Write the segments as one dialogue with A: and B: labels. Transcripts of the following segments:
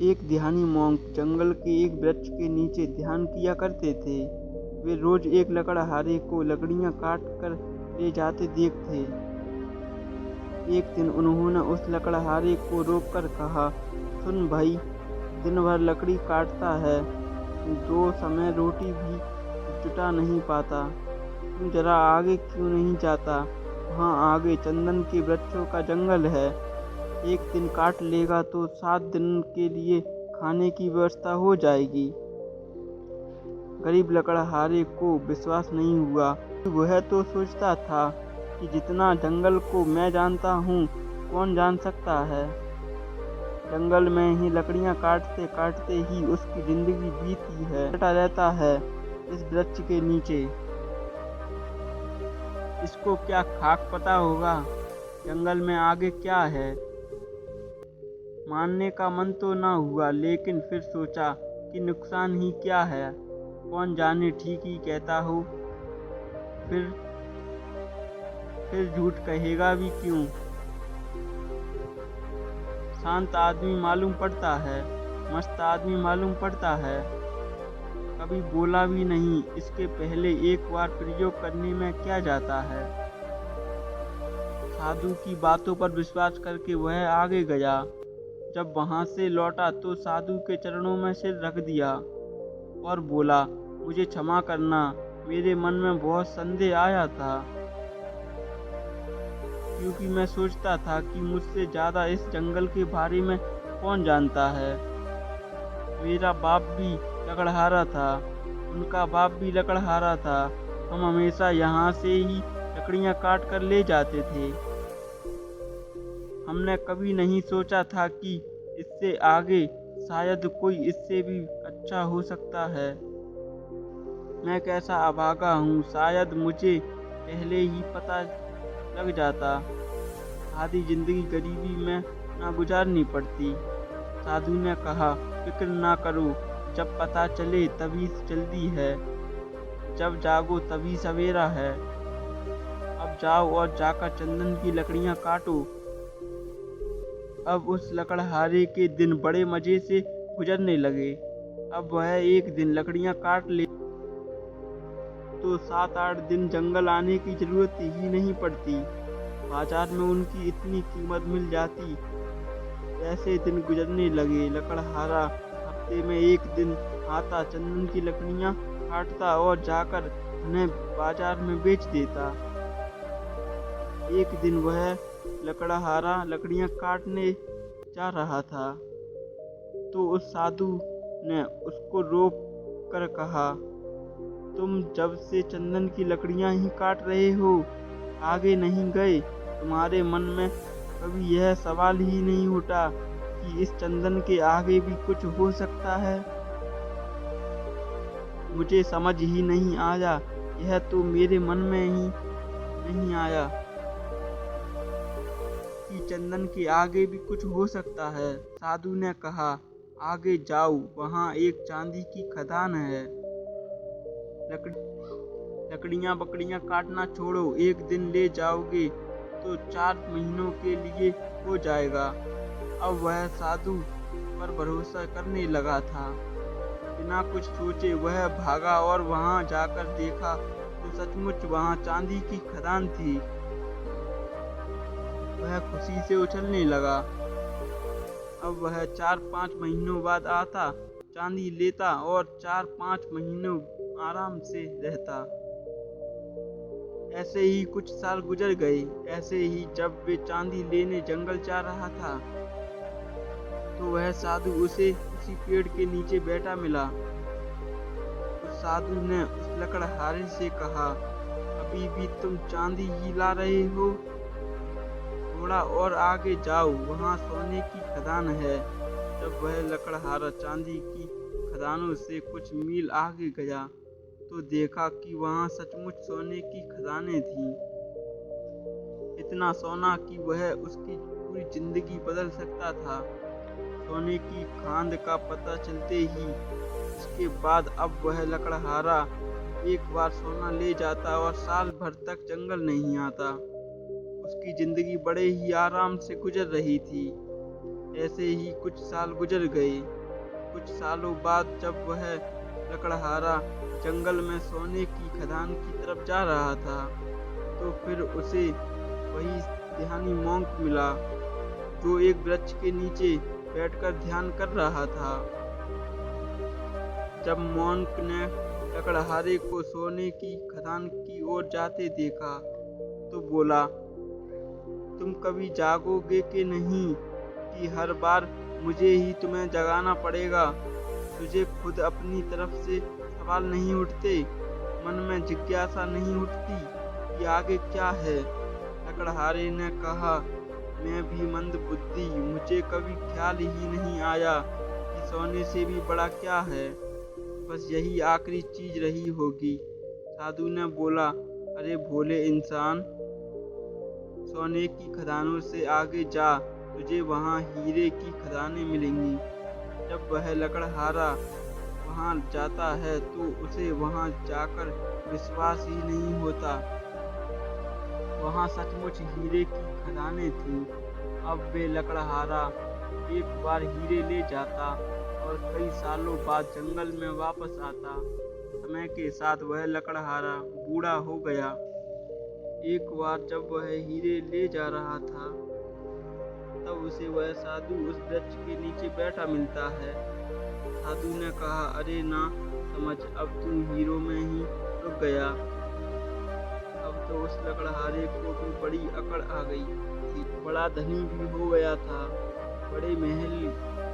A: एक ध्यानी मॉन्क जंगल के एक वृक्ष के नीचे ध्यान किया करते थे। वे रोज एक लकड़हारे को लकड़ियां काट कर ले जाते देखते। एक दिन उन्होंने उस लकड़हारे को रोककर कहा, सुन भाई, दिन भर लकड़ी काटता है, दो समय रोटी भी जुटा नहीं पाता। तू जरा आगे क्यों नहीं जाता? वहाँ आगे चंदन के वृक्षों का जंगल है। एक दिन काट लेगा तो 7 दिन के लिए खाने की व्यवस्था हो जाएगी। गरीब लकड़हारे को विश्वास नहीं हुआ। वह तो सोचता था कि जितना जंगल को मैं जानता हूँ, कौन जान सकता है। जंगल में ही लकड़ियाँ काटते काटते ही उसकी जिंदगी बीती है। बैठा रहता है इस वृक्ष के नीचे। इसको क्या खाक पता होगा जंगल में आगे क्या है। मानने का मन तो न हुआ, लेकिन फिर सोचा कि नुकसान ही क्या है, कौन जाने ठीक ही कहता हो। फिर झूठ कहेगा भी क्यों। शांत आदमी मालूम पड़ता है, मस्त आदमी मालूम पड़ता है। कभी बोला भी नहीं, इसके पहले एक बार प्रयोग करने में क्या जाता है। साधु की बातों पर विश्वास करके वह आगे गया। जब वहां से लौटा तो साधु के चरणों में सिर रख दिया और बोला, मुझे क्षमा करना, मेरे मन में बहुत संदेह आया था, क्योंकि मैं सोचता था कि मुझसे ज्यादा इस जंगल के बारे में कौन जानता है। मेरा बाप भी लकड़हारा था, उनका बाप भी लकड़हारा था। हम हमेशा यहाँ से ही लकड़ियाँ काट कर ले जाते थे। हमने कभी नहीं सोचा था कि इससे आगे शायद कोई इससे भी अच्छा हो सकता है। मैं कैसा अभागा हूँ, शायद मुझे पहले ही पता लग जाता। आधी जिंदगी गरीबी में ना गुजारनी पड़ती। साधु ने कहा, फिक्र ना करो, जब पता चले तभी जल्दी है, जब जागो तभी सवेरा है। अब जाओ और जाकर चंदन की लकड़ियाँ काटो। अब उस लकड़हारे के दिन बड़े मजे से गुजरने लगे। अब वह एक दिन लकड़ियाँ काट ले तो 7-8 दिन जंगल आने की जरूरत ही नहीं पड़ती। बाजार में उनकी इतनी कीमत मिल जाती। ऐसे दिन गुजरने लगे। लकड़हारा हफ्ते में एक दिन आता, चंदन की लकड़ियाँ काटता और जाकर उन्हें बाजार में बेच देता। एक दिन वह लकड़हारा लकड़ियाँ काटने जा रहा था तो उस साधु ने उसको रोक कर कहा, तुम जब से चंदन की लकड़ियाँ ही काट रहे हो, आगे नहीं गए? तुम्हारे मन में कभी यह सवाल ही नहीं उठा कि इस चंदन के आगे भी कुछ हो सकता है? मुझे समझ ही नहीं आया, यह तो मेरे मन में ही नहीं आया कि चंदन के आगे भी कुछ हो सकता है। साधु ने कहा, आगे जाओ, वहाँ एक चांदी की खदान है। लकड़ियाँ बकड़ियाँ काटना छोड़ो, एक दिन ले जाओगे तो 4 महीनों के लिए हो जाएगा। अब वह साधु पर भरोसा करने लगा था। बिना कुछ सोचे वह भागा और वहां जाकर देखा तो सचमुच वहां चांदी की खदान थी। वह खुशी से उछलने लगा। अब वह 4-5 महीनों बाद आता, चांदी लेता और 4-5 महीनों आराम से रहता। ऐसे ही कुछ साल गुजर गए। ऐसे ही जब वे चांदी लेने जंगल जा रहा था तो वह साधु उसे उसी पेड़ के नीचे बैठा मिला। उस साधु ने उस लकड़हारे से कहा, अभी भी तुम चांदी ही ला रहे हो? थोड़ा और आगे जाओ, वहाँ सोने की खदान है। जब वह लकड़हारा चांदी की खदानों से कुछ मील आगे गया तो देखा कि वहाँ सचमुच सोने की खदानें थीं। इतना सोना कि वह उसकी पूरी जिंदगी बदल सकता था। सोने की खान का पता चलते ही इसके बाद अब वह लकड़हारा एक बार सोना ले जाता और साल भर तक जंगल नहीं आता। उसकी जिंदगी बड़े ही आराम से गुजर रही थी। ऐसे ही कुछ साल गुजर गए। कुछ सालों बाद जब वह लकड़हारा जंगल में सोने की खदान की तरफ जा रहा था, तो फिर उसे वही ध्यानी मॉन्क मिला, जो एक वृक्ष के नीचे बैठकर ध्यान कर रहा था। जब मॉन्क ने लकड़हारे को सोने की खदान की ओर जाते देखा, तो बोला, तुम कभी जागोगे कि नहीं कि हर बार मुझे ही तुम्हें जगाना पड़ेगा? तुझे खुद अपनी तरफ से सवाल नहीं उठते? मन में जिज्ञासा नहीं उठती कि आगे क्या है? लकड़हारे ने कहा, मैं भी मंद बुद्धि, मुझे कभी ख्याल ही नहीं आया कि सोने से भी बड़ा क्या है। बस यही आखिरी चीज रही होगी। साधु ने बोला, अरे भोले इंसान, सोने की खदानों से आगे जा, तुझे वहाँ हीरे की खदानें मिलेंगी। जब वह लकड़हारा वहाँ जाता है तो उसे वहाँ जाकर विश्वास ही नहीं होता। वहाँ सचमुच हीरे की खदानें थीं। अब वे लकड़हारा एक बार हीरे ले जाता और कई सालों बाद जंगल में वापस आता। समय के साथ वह लकड़हारा बूढ़ा हो गया। एक बार जब वह हीरे ले जा रहा था, तब उसे वह साधु उस वृक्ष के नीचे बैठा मिलता है। साधु ने कहा, अरे ना समझ, अब तू हीरो में ही रुक गया। अब तो उस लकड़हारे को भी बड़ी अकड़ आ गई थी। बड़ा धनी भी हो गया था, बड़े महल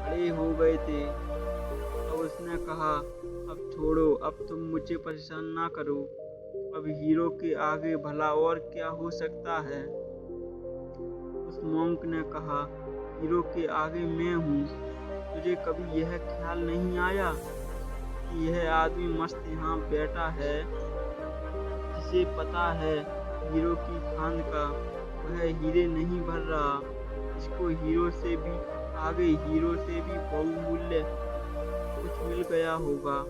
A: खड़े हो गए थे। अब उसने कहा, अब छोड़ो, अब तुम मुझे परेशान ना करो। अब हीरो के आगे भला और क्या हो सकता है? उस मॉन्क ने कहा, हीरो के आगे मैं हूँ। तुझे कभी यह ख्याल नहीं आया कि यह आदमी मस्त यहाँ बैठा है, जिसे पता है हीरो की खान का, वह हीरे नहीं भर रहा, इसको हीरो से भी आगे, हीरो से भी बहुमूल्य कुछ मिल गया होगा,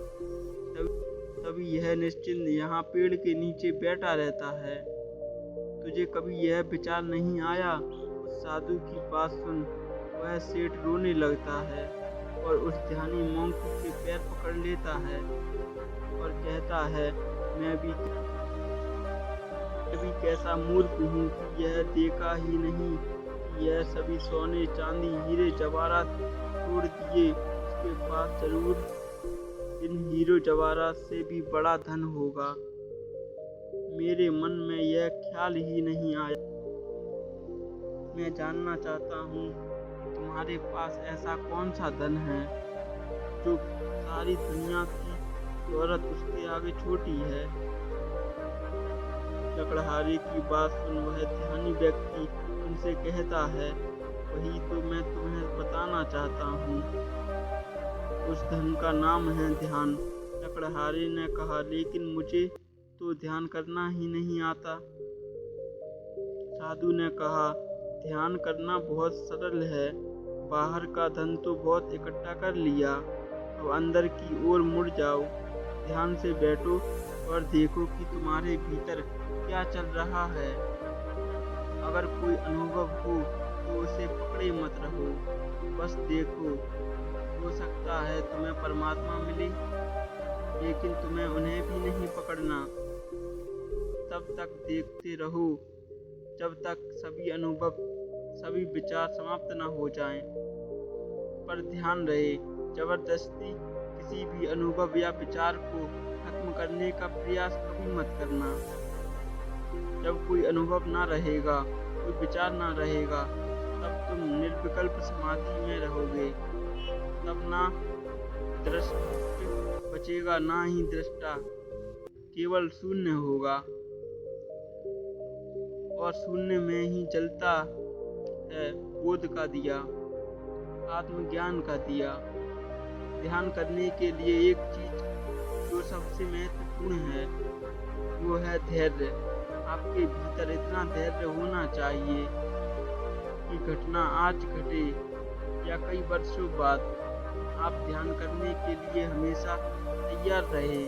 A: तभी यह निश्चिंत यहाँ पेड़ के नीचे बैठा रहता है। तुझे कभी यह विचार नहीं आया? उस साधु की बात सुन वह सेठ रोने लगता है और उस ध्यानी मॉन्क के पैर पकड़ लेता है और कहता है, मैं भी कैसा मूर्ख हूँ कि यह देखा ही नहीं कि यह सभी सोने चांदी हीरे जवाहरात छोड़ दिए। उसके पास जरूर इन हीरो जवाहरात से भी बड़ा धन होगा। मेरे मन में यह ख्याल ही नहीं आया। मैं जानना चाहता हूँ कि तुम्हारे पास ऐसा कौन सा धन है जो सारी दुनिया की दौलत उसके आगे छोटी है। लकड़हारे की बात सुन वह ध्यानी व्यक्ति उनसे कहता है, वही तो मैं तुम्हें बताना चाहता हूँ। उस धन का नाम है ध्यान। लकड़हारे ने कहा, लेकिन मुझे तो ध्यान करना ही नहीं आता। साधु ने कहा, ध्यान करना बहुत सरल है। बाहर का धन तो बहुत इकट्ठा कर लिया, अब अंदर की ओर मुड़ जाओ, ध्यान से बैठो और देखो कि तुम्हारे भीतर क्या चल रहा है। अगर कोई अनुभव हो तो उसे पकड़े मत रहो, बस देखो। हो सकता है तुम्हें परमात्मा मिले, लेकिन तुम्हें उन्हें भी नहीं पकड़ना। तब तक देखते रहो जब तक सभी अनुभव, सभी विचार समाप्त न हो जाएं। पर ध्यान रहे, जबरदस्ती किसी भी अनुभव या विचार को खत्म करने का प्रयास कभी मत करना। जब कोई अनुभव ना रहेगा, कोई विचार ना रहेगा, तब तुम निर्विकल्प समाधि में रहोगे। तब ना दृष्ट बचेगा, ना ही दृष्टा, केवल शून्य होगा। और शून्य में ही जलता है बोध का दिया, आत्मज्ञान का दिया। ध्यान करने के लिए एक चीज जो सबसे महत्वपूर्ण है, वो है धैर्य। आपके भीतर इतना धैर्य होना चाहिए कि घटना आज घटे या कई वर्षों बाद, आप ध्यान करने के लिए हमेशा तैयार रहे।